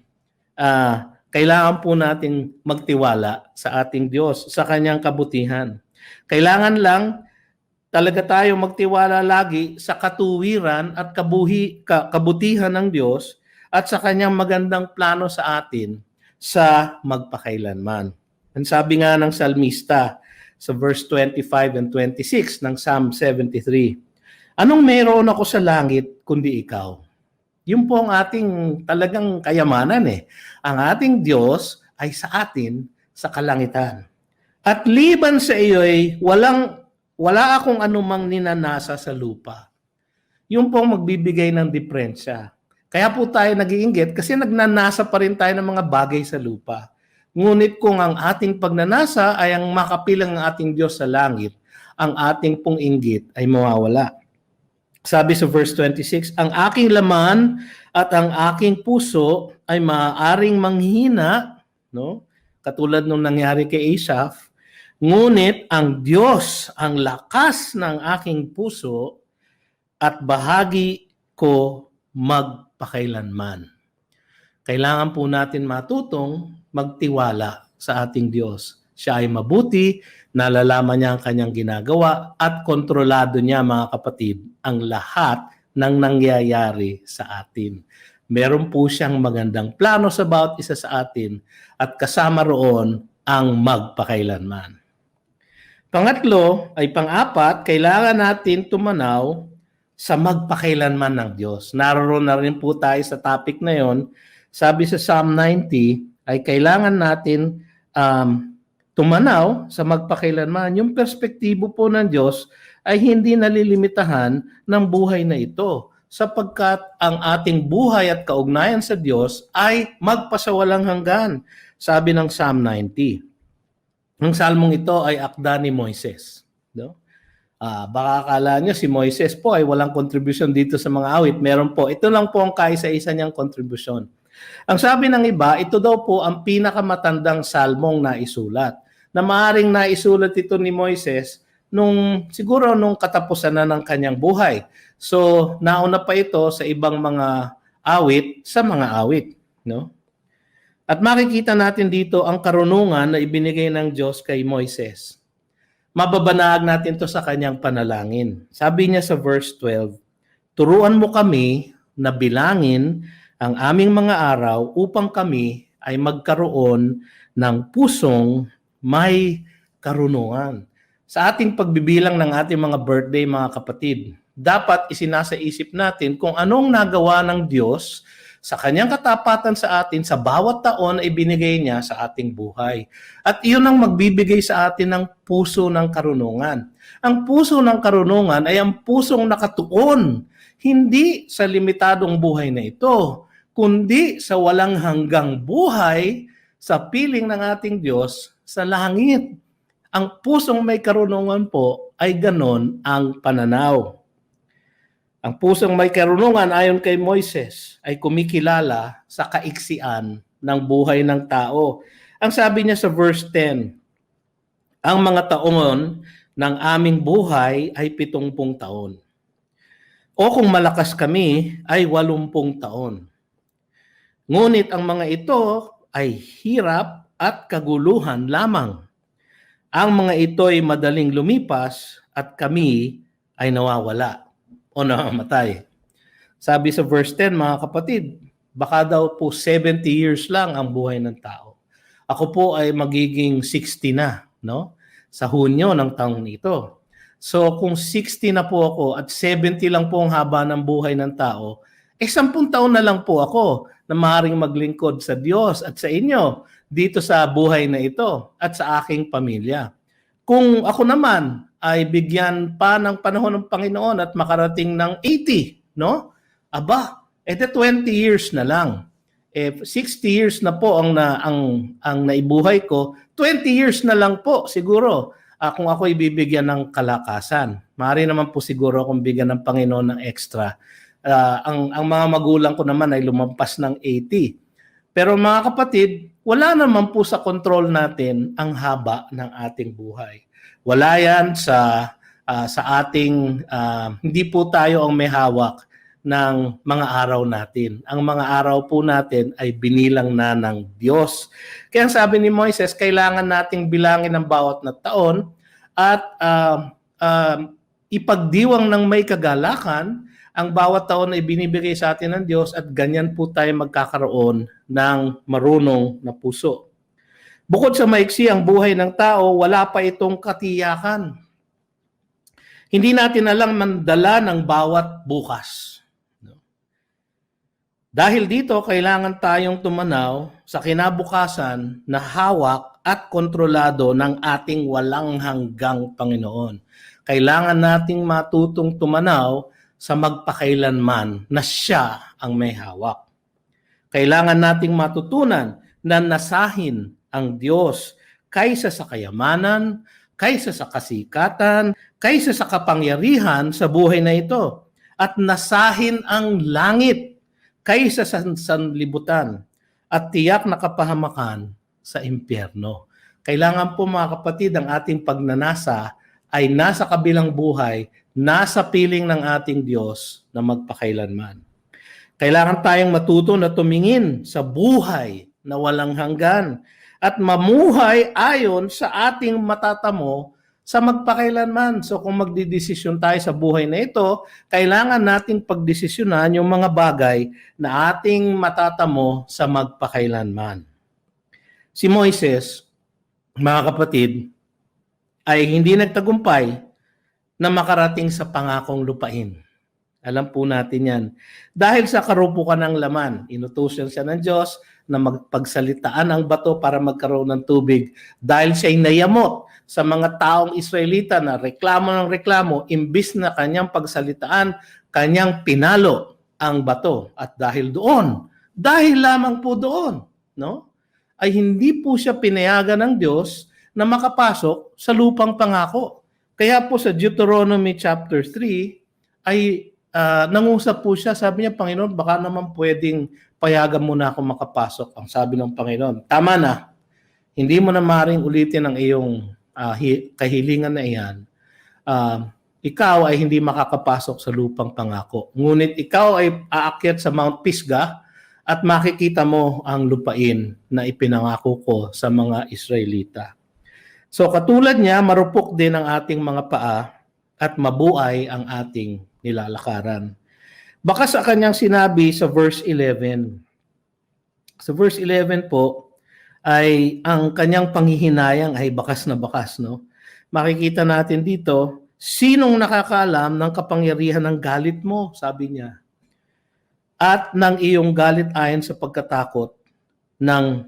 kailangan po nating magtiwala sa ating Diyos, sa kanyang kabutihan. Kailangan lang talaga tayo magtiwala lagi sa katuwiran at kabutihan ng Diyos at sa kanyang magandang plano sa atin sa magpakailanman. Ang sabi nga ng salmista sa verse 25 and 26 ng Psalm 73, anong meron ako sa langit kundi ikaw? Yun po ang ating talagang kayamanan eh. Ang ating Diyos ay sa atin sa kalangitan. At liban sa iyo ay wala akong anumang ninanasa sa lupa. Yun po ang magbibigay ng diferensya. Kaya po tayo nag-iinggit kasi nagnanasa pa rin tayo ng mga bagay sa lupa. Ngunit kung ang ating pagnanasa ay ang makapilang ng ating Diyos sa langit, ang ating pong inggit ay mawawala. Sabi sa verse 26, ang aking laman at ang aking puso ay maaaring manghina, no? Katulad nung nangyari kay Asaph, ngunit ang Diyos ang lakas ng aking puso at bahagi ko magpakailanman. Kailangan po natin matutong magtiwala sa ating Diyos. Siya ay mabuti, nalalaman niya ang kanyang ginagawa at kontrolado niya, mga kapatid, ang lahat ng nangyayari sa atin. Meron po siyang magandang plano sa bawat isa sa atin at kasama roon ang magpakailanman. Pangatlo ay pang-apat, kailangan natin tumanaw sa magpakailanman ng Diyos. Naroon na rin po tayo sa topic na yon. Sabi sa Psalm 90, ay kailangan natin tumanaw sa magpakailanman. Yung perspektibo po ng Diyos ay hindi nalilimitahan ng buhay na ito sapagkat ang ating buhay at kaugnayan sa Diyos ay magpasawalang hanggan. Sabi ng Psalm 90. Ang salmong ito ay akda ni Moises. No? Baka akala nyo si Moises po ay walang contribution dito sa mga awit. Meron po. Ito lang po ang kaisa-isa niyang contribution. Ang sabi ng iba, ito daw po ang pinakamatandang salmong naisulat. Na maaaring naisulat ito ni Moises siguro nung katapusan na ng kanyang buhay. So, nauna pa ito sa ibang mga awit sa mga awit. No? At makikita natin dito ang karunungan na ibinigay ng Diyos kay Moises. Mababanaag natin to sa kanyang panalangin. Sabi niya sa verse 12, turuan mo kami na bilangin ang aming mga araw upang kami ay magkaroon ng pusong may karunungan. Sa ating pagbibilang ng ating mga birthday, mga kapatid, dapat isinasa isip natin kung anong nagawa ng Diyos sa kanyang katapatan sa atin sa bawat taon ay binigay niya sa ating buhay. At iyon ang magbibigay sa atin ng puso ng karunungan. Ang puso ng karunungan ay ang pusong nakatuon, hindi sa limitadong buhay na ito, kundi sa walang hanggang buhay sa piling ng ating Diyos sa langit. Ang pusong may karunungan po ay ganon ang pananaw. Ang pusong may karunungan ayon kay Moises ay kumikilala sa kaiksian ng buhay ng tao. Ang sabi niya sa verse 10, ang mga taon ng aming buhay ay 70 taon. O kung malakas kami ay 80 taon. Ngunit ang mga ito ay hirap at kaguluhan lamang. Ang mga ito ay madaling lumipas at kami ay nawawala o namamatay. Sabi sa verse 10, mga kapatid, baka daw po 70 years lang ang buhay ng tao. Ako po ay magiging 60 na, no? Sa Hunyo ng taong ito. So kung 60 na po ako at 70 lang po ang haba ng buhay ng tao, 10 taon na lang po ako na maaaring maglingkod sa Diyos at sa inyo dito sa buhay na ito at sa aking pamilya. Kung ako naman ay bigyan pa ng panahon ng Panginoon at makarating ng 80, no? Aba, 20 years na lang. 60 years na po ang naibuhay ko, 20 years na lang po siguro kung ako ibibigyan ng kalakasan. Maaari naman po siguro akong bigyan ng Panginoon ng extra. Ang mga magulang ko naman ay lumampas ng 80. Pero mga kapatid, wala naman po sa control natin ang haba ng ating buhay. Wala yan sa ating, hindi po tayo ang may hawak ng mga araw natin. Ang mga araw po natin ay binilang na ng Diyos. Kaya sabi ni Moises, kailangan nating bilangin ang bawat na taon at ipagdiwang ng may kagalakan ang bawat taon ay binibigay sa atin ng Diyos at ganyan po tayo magkakaroon ng marunong na puso. Bukod sa maiksi ang buhay ng tao, wala pa itong katiyakan. Hindi natin alam mandala ng bawat bukas. Dahil dito, kailangan tayong tumanaw sa kinabukasan na hawak at kontrolado ng ating walang hanggang Panginoon. Kailangan nating matutong tumanaw sa magpakailanman na siya ang may hawak. Kailangan nating matutunan na nasahin ang Diyos kaysa sa kayamanan, kaysa sa kasikatan, kaysa sa kapangyarihan sa buhay na ito. At nasahin ang langit kaysa sa sanlibutan at tiyak na kapahamakan sa impyerno. Kailangan po mga kapatid, ang ating pagnanasa ay nasa kabilang buhay, nasa piling ng ating Diyos na magpakailanman. Kailangan tayong matuto na tumingin sa buhay na walang hanggan at mamuhay ayon sa ating matatamo sa magpakailanman. So kung magdidesisyon tayo sa buhay na ito, kailangan nating pagdesisyonan yung mga bagay na ating matatamo sa magpakailanman. Si Moises, mga kapatid, ay hindi nagtagumpay na makarating sa pangakong lupain. Alam po natin yan. Dahil sa karupukan ng laman, inutusan siya ng Diyos na magpagsalitaan ang bato para magkaroon ng tubig. Dahil siya'y nayamot sa mga taong Israelita na reklamo ng reklamo, imbis na kanyang pagsalitaan, kanyang pinalo ang bato. At dahil lamang po doon, no, ay hindi po siya pinayagan ng Diyos na makapasok sa lupang pangako. Kaya po sa Deuteronomy chapter 3 ay nangusap po siya, sabi niya, Panginoon, baka naman pwedeng payagan mo na ako makapasok. Ang sabi ng Panginoon, tama na, hindi mo na maaaring ulitin ang iyong kahilingan na iyan. Ikaw ay hindi makakapasok sa lupang pangako. Ngunit ikaw ay aakyat sa Mount Pisgah at makikita mo ang lupain na ipinangako ko sa mga Israelita. So katulad niya, marupok din ang ating mga paa at mabuay ang ating nilalakaran. Baka sa kanyang sinabi sa verse 11. Sa verse 11 po ay ang kanyang panghihinayang ay bakas na bakas, no? Makikita natin dito, sinong nakakaalam ng kapangyarihan ng galit mo, sabi niya. At ng iyong galit ayon sa pagkatakot na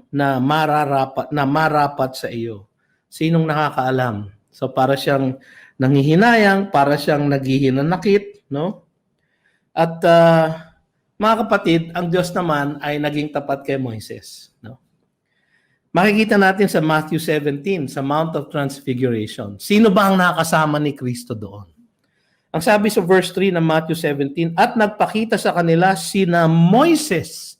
marapat sa iyo. Sinong nakakaalam? So para siyang nanghihinayang, para siyang naghihinanakit, no? At mga kapatid, ang Diyos naman ay naging tapat kay Moises, no? Makikita natin sa Matthew 17, sa Mount of Transfiguration. Sino ba ang nakasama ni Kristo doon? Ang sabi sa verse 3 ng Matthew 17, at nagpakita sa kanila sina Moises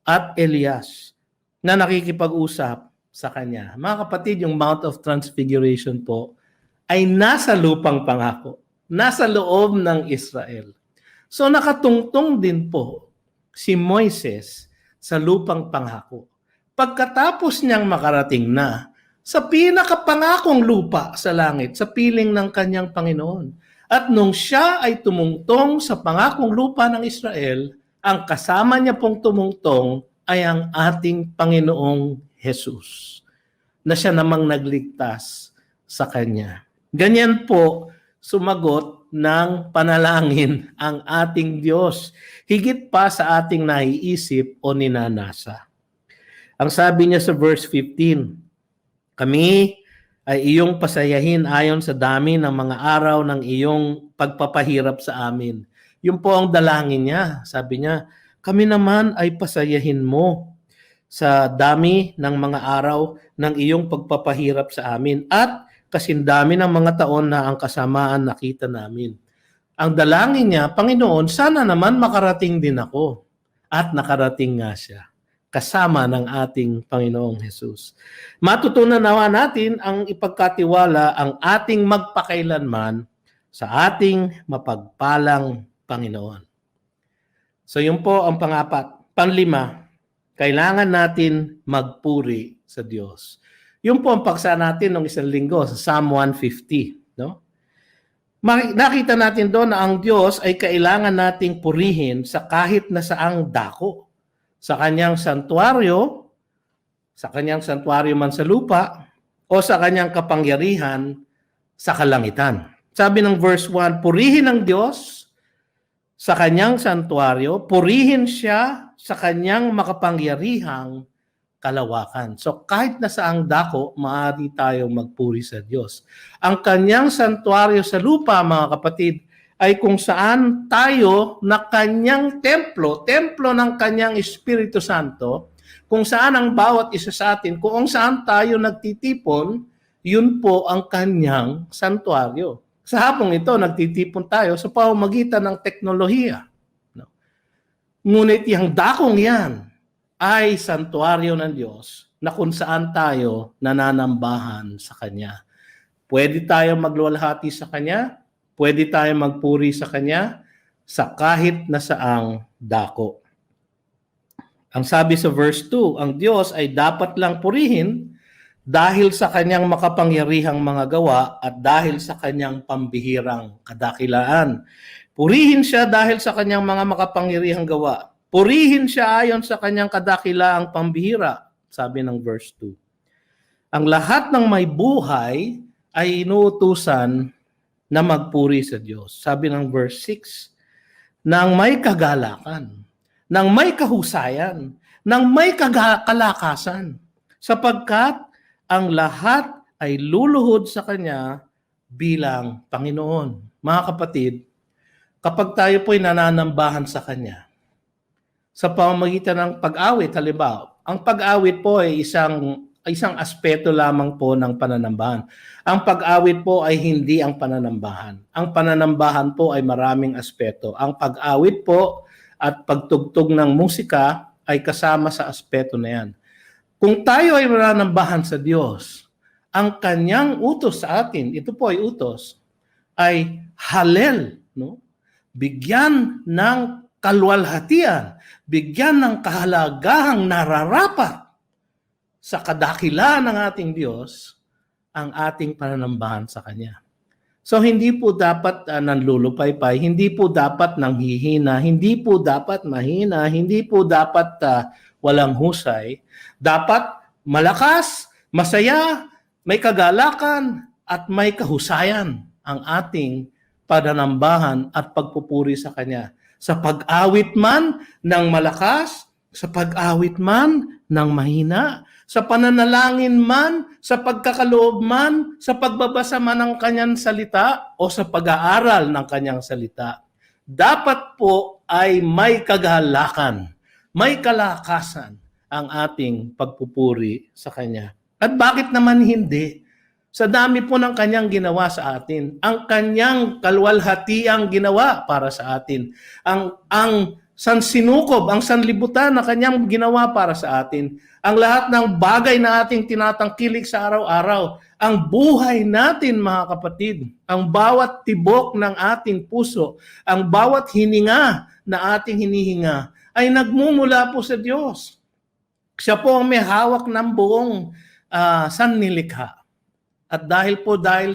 at Elias na nakikipag-usap sa kanya. Mga kapatid, yung Mount of Transfiguration po ay nasa lupang pangako, nasa loob ng Israel. So nakatungtong din po si Moises sa lupang pangako. Pagkatapos niyang makarating na sa pinakapangakong lupa sa langit, sa piling ng kanyang Panginoon. At nung siya ay tumungtong sa pangakong lupa ng Israel, ang kasama niya pong tumungtong ay ang ating Panginoong Jesus, na siya namang nagligtas sa kanya. Ganyan po sumagot ng panalangin ang ating Diyos, higit pa sa ating naiisip o ninanasa. Ang sabi niya sa verse 15, kami ay iyong pasayahin ayon sa dami ng mga araw ng iyong pagpapahirap sa amin. Yun po ang dalangin niya. Sabi niya, kami naman ay pasayahin mo sa dami ng mga araw ng iyong pagpapahirap sa amin at kasindami ng mga taon na ang kasamaan nakita namin. Ang dalangin niya, Panginoon, sana naman makarating din ako. At nakarating nga siya, kasama ng ating Panginoong Jesus. Matutunan nawa natin ang ipagkatiwala ang ating magpakailanman sa ating mapagpalang Panginoon. So yun po ang pangapat. Panlima, kailangan natin magpuri sa Diyos. Yun po ang paksa natin ng isang linggo sa Psalm 150. No? Nakita natin doon na ang Diyos ay kailangan nating purihin sa kahit na saang dako. Sa kanyang santuaryo man sa lupa, o sa kanyang kapangyarihan sa kalangitan. Sabi ng verse 1, purihin ang Diyos sa kanyang santuaryo, purihin siya sa kanyang makapangyarihang kalawakan. So kahit na saang dako, maaari tayong magpuri sa Diyos. Ang kanyang santuaryo sa lupa, mga kapatid, ay kung saan tayo na kanyang templo ng kanyang Espiritu Santo, kung saan ang bawat isa sa atin, kung saan tayo nagtitipon, yun po ang kanyang santuaryo. Sa hapong ito, nagtitipon tayo sa pamamagitan ng teknolohiya. No? Ngunit yung dakong yan ay santuaryo ng Diyos na kung saan tayo nananambahan sa Kanya. Pwede tayo magluwalhati sa Kanya, pwede tayong magpuri sa Kanya sa kahit na saang dako. Ang sabi sa verse 2, ang Diyos ay dapat lang purihin dahil sa Kanyang makapangyarihang mga gawa at dahil sa Kanyang pambihirang kadakilaan. Purihin siya dahil sa Kanyang mga makapangyarihang gawa. Purihin siya ayon sa Kanyang kadakilaang pambihira, sabi ng verse 2. Ang lahat ng may buhay ay inuutusan na magpuri sa Diyos. Sabi ng verse 6, nang may kagalakan, nang may kahusayan, nang may kalakasan, sapagkat ang lahat ay luluhod sa Kanya bilang Panginoon. Mga kapatid, kapag tayo po'y nananambahan sa Kanya, sa pamamagitan ng pag-awit, halimbawa, ang pag-awit po ay isang aspeto lamang po ng pananambahan. Ang pag-awit po ay hindi ang pananambahan. Ang pananambahan po ay maraming aspeto. Ang pag-awit po at pagtugtog ng musika ay kasama sa aspeto na yan. Kung tayo ay mananambahan sa Diyos, ang kanyang utos sa atin, ito po ay utos, ay halel, no? Bigyan ng kaluwalhatian, bigyan ng kahalagahang nararapat sa kadakilaan ng ating Diyos ang ating pananambahan sa Kanya. So hindi po dapat nanlulupaypay, hindi po dapat nanghihina, hindi po dapat mahina, hindi po dapat walang husay. Dapat malakas, masaya, may kagalakan, at may kahusayan ang ating pananambahan at pagpupuri sa Kanya. Sa pag-awit man ng malakas, sa pag-awit man ng mahina, sa pananalangin man, sa pagkakaloob man, sa pagbabasa man ng kanyang salita o sa pag-aaral ng kanyang salita. Dapat po ay may kagalakan, may kalakasan ang ating pagpupuri sa Kanya. At bakit naman hindi? Sa dami po ng Kanyang ginawa sa atin, ang Kanyang kalwalhatiang ginawa para sa atin, ang sansinukob, ang sanlibutan na Kanyang ginawa para sa atin, ang lahat ng bagay na ating tinatangkilik sa araw-araw, ang buhay natin mga kapatid, ang bawat tibok ng ating puso, ang bawat hininga na ating hinihinga ay nagmumula po sa Diyos. Siya po ang may hawak ng buong sannilikha. At dahil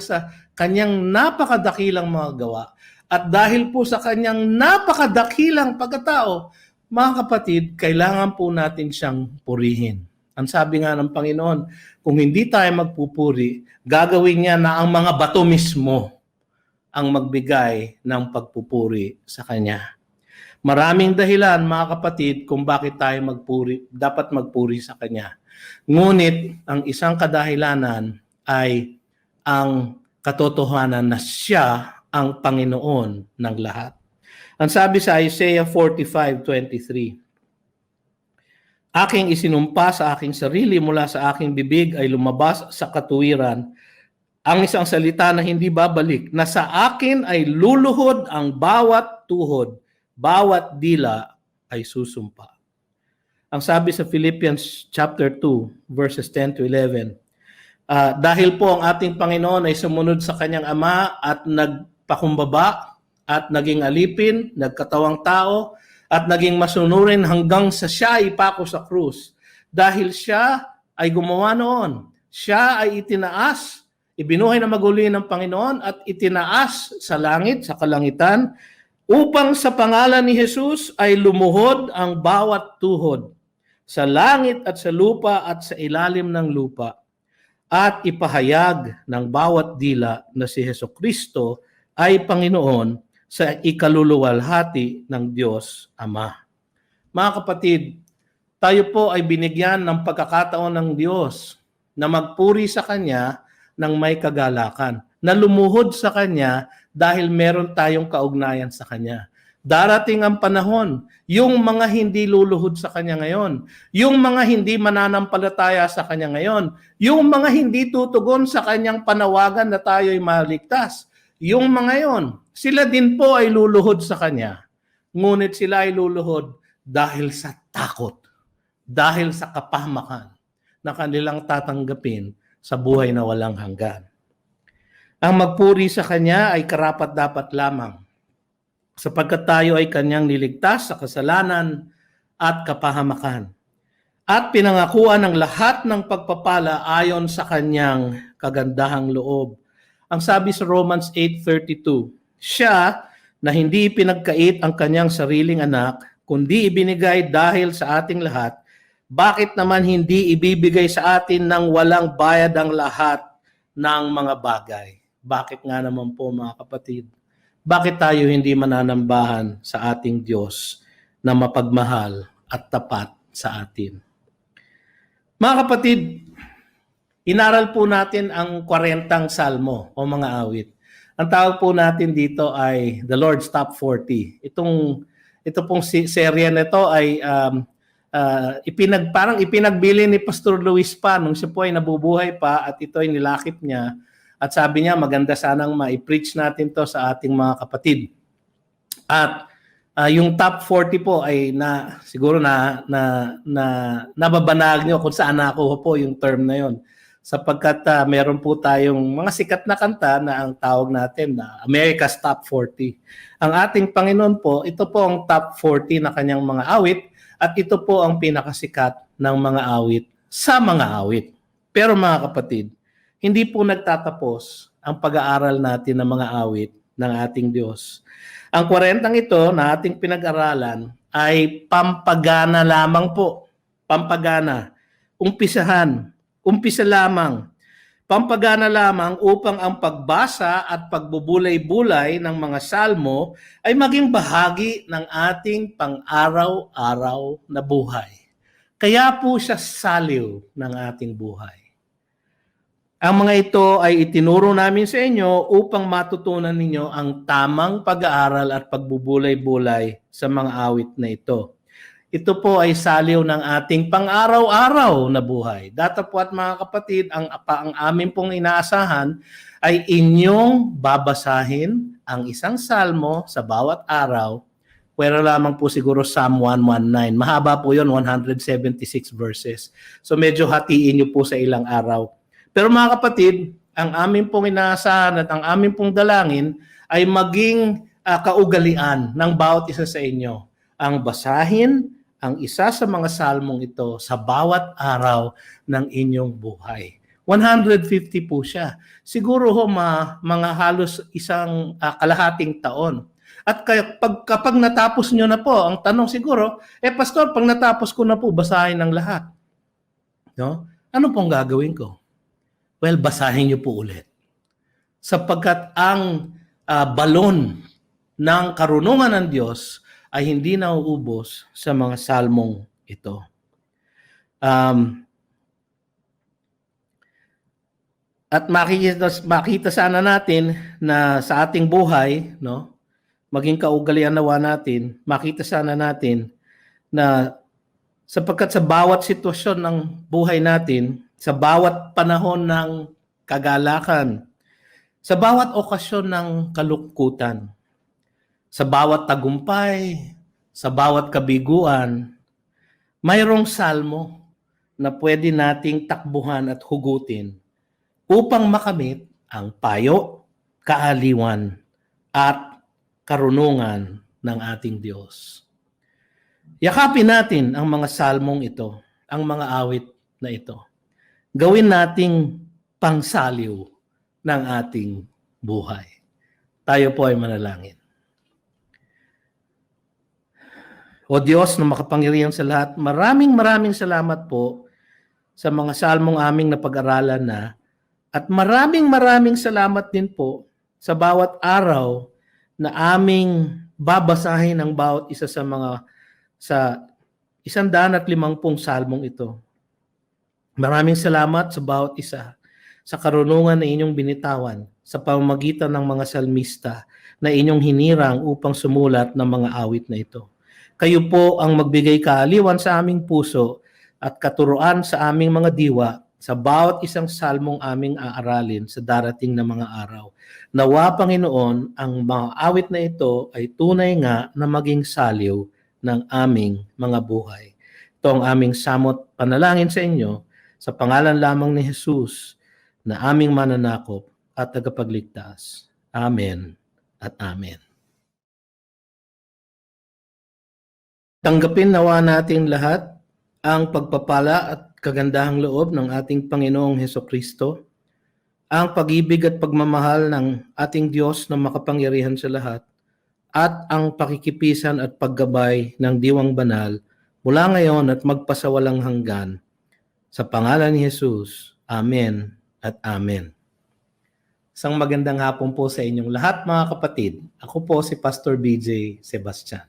sa kanyang napakadakilang mga gawa, at dahil po sa kanyang napakadakilang pagkatao, mga kapatid, kailangan po natin siyang purihin. Ang sabi nga ng Panginoon, kung hindi tayo magpupuri, gagawin niya na ang mga bato mismo ang magbigay ng pagpupuri sa Kanya. Maraming dahilan, mga kapatid, kung bakit tayo dapat magpuri sa Kanya. Ngunit, ang isang kadahilanan ay ang katotohanan na Siya ang Panginoon ng lahat. Ang sabi sa Isaiah 45:23, aking isinumpa sa aking sarili, mula sa aking bibig ay lumabas sa katuwiran ang isang salita na hindi babalik, na sa akin ay luluhod ang bawat tuhod, bawat dila ay susumpa. Ang sabi sa Philippians chapter 2 verses 10 to 11, dahil po ang ating Panginoon ay sumunod sa kanyang Ama at nagpakumbaba at naging alipin, nagkatawang tao, at naging masunurin hanggang sa siya ay ipako sa krus. Dahil siya ay gumawa noon. Siya ay itinaas, ibinuhay na maguli ng Panginoon at itinaas sa langit, sa kalangitan, upang sa pangalan ni Jesus ay lumuhod ang bawat tuhod sa langit at sa lupa at sa ilalim ng lupa, at ipahayag ng bawat dila na si Hesukristo ay Panginoon sa ikaluluwalhati ng Diyos Ama. Mga kapatid, tayo po ay binigyan ng pagkakataon ng Diyos na magpuri sa Kanya ng may kagalakan, na lumuhod sa Kanya dahil meron tayong kaugnayan sa Kanya. Darating ang panahon, yung mga hindi luluhod sa Kanya ngayon, yung mga hindi mananampalataya sa Kanya ngayon, yung mga hindi tutugon sa Kanyang panawagan na tayo'y maligtas, yung mga yon, sila din po ay luluhod sa Kanya. Ngunit sila ay luluhod dahil sa takot, dahil sa kapahamakan na kanilang tatanggapin sa buhay na walang hanggan. Ang magpuri sa Kanya ay karapat-dapat lamang, sapagkat tayo ay Kanyang niligtas sa kasalanan at kapahamakan, at pinangakuan ng lahat ng pagpapala ayon sa Kanyang kagandahang loob. Ang sabi sa Romans 8:32, siya na hindi pinagkait ang Kanyang sariling anak, kundi ibinigay dahil sa ating lahat, bakit naman hindi ibibigay sa atin ng walang bayad ang lahat ng mga bagay? Bakit nga naman po, mga kapatid? Bakit tayo hindi mananambahan sa ating Diyos na mapagmahal at tapat sa atin? Mga kapatid, inaral po natin ang 40 salmo o mga awit. Ang tawag po natin dito ay The Lord's Top 40. Ito pong serye na ito ay parang ipinagbili ni Pastor Luis pa nung siya po ay nabubuhay pa, at ito ay nilakip niya. At sabi niya, maganda sanang ma-preach natin to sa ating mga kapatid. At yung top 40 po ay siguro nababanag niyo kung saan nakuha po yung term na yon. Sapagkat meron po tayong mga sikat na kanta na ang tawag natin na America's Top 40. Ang ating Panginoon po, ito po ang top 40 na kanyang mga awit, at ito po ang pinakasikat ng mga awit sa mga awit. Pero mga kapatid, hindi po nagtatapos ang pag-aaral natin ng mga awit ng ating Diyos. Ang 40 ito na ating pinag-aralan ay pampagana lamang po. Pampagana. Umpisa lamang. Pampagana lamang upang ang pagbasa at pagbubulay-bulay ng mga salmo ay maging bahagi ng ating pang-araw-araw na buhay. Kaya po siya saliw ng ating buhay. Ang mga ito ay itinuro namin sa inyo upang matutunan ninyo ang tamang pag-aaral at pagbubulay-bulay sa mga awit na ito. ito po ay saliw ng ating pang-araw-araw na buhay. Datapwat mga kapatid, ang amin pong inaasahan ay inyong babasahin ang isang salmo sa bawat araw. Pwera lamang po siguro Psalm 119. Mahaba po yun, 176 verses. So medyo hatiin nyo po sa ilang araw. Pero mga kapatid, ang amin pong inaasahan at ang amin pong dalangin ay maging kaugalian ng bawat isa sa inyo. Ang basahin ang isa sa mga salmong ito sa bawat araw ng inyong buhay. 150 po siya. Siguro mga halos isang kalahating taon. At kapag natapos nyo na po, ang tanong siguro, Pastor, pag natapos ko na po, basahin ang lahat. No? Ano pong gagawin ko? Well, basahin nyo po ulit. Sapagkat ang balon ng karunungan ng Diyos ay hindi nauubos sa mga salmong ito. At makita sana natin na sa ating buhay, no, maging kaugalian nawa natin, makita sana natin na sapagkat sa bawat sitwasyon ng buhay natin, sa bawat panahon ng kagalakan, sa bawat okasyon ng kalungkutan, sa bawat tagumpay, sa bawat kabiguan, mayroong salmo na pwede nating takbuhan at hugutin upang makamit ang payo, kaaliwan, at karunungan ng ating Diyos. Yakapin natin ang mga salmong ito, ang mga awit na ito. Gawin nating pangsaliw ng ating buhay. Tayo po ay manalangin. O Diyos na makapangyarihan sa lahat, maraming salamat po sa mga salmong aming napag-aralan na at maraming salamat din po sa bawat araw na aming babasahin ang bawat isa sa 150 salmong ito. Maraming salamat sa bawat isa sa karunungan na inyong binitawan sa pamamagitan ng mga salmista na inyong hinirang upang sumulat ng mga awit na ito. Kayo po ang magbigay kaaliwan sa aming puso at katuruan sa aming mga diwa sa bawat isang salmong aming aaralin sa darating na mga araw. Nawa, Panginoon, ang mga awit na ito ay tunay nga na maging saliw ng aming mga buhay. Ito ang aming samot panalangin sa inyo sa pangalan lamang ni Jesus na aming mananakop at tagapagligtas. Amen at Amen. Tanggapin nawa natin lahat ang pagpapala at kagandahang loob ng ating Panginoong Hesukristo, ang pag-ibig at pagmamahal ng ating Diyos na makapangyarihan sa lahat, at ang pakikipisan at paggabay ng Diwang Banal mula ngayon at magpasawalang hanggan. Sa pangalan ni Jesus, Amen at Amen. Isang magandang hapon po sa inyong lahat mga kapatid. Ako po si Pastor BJ Sebastian.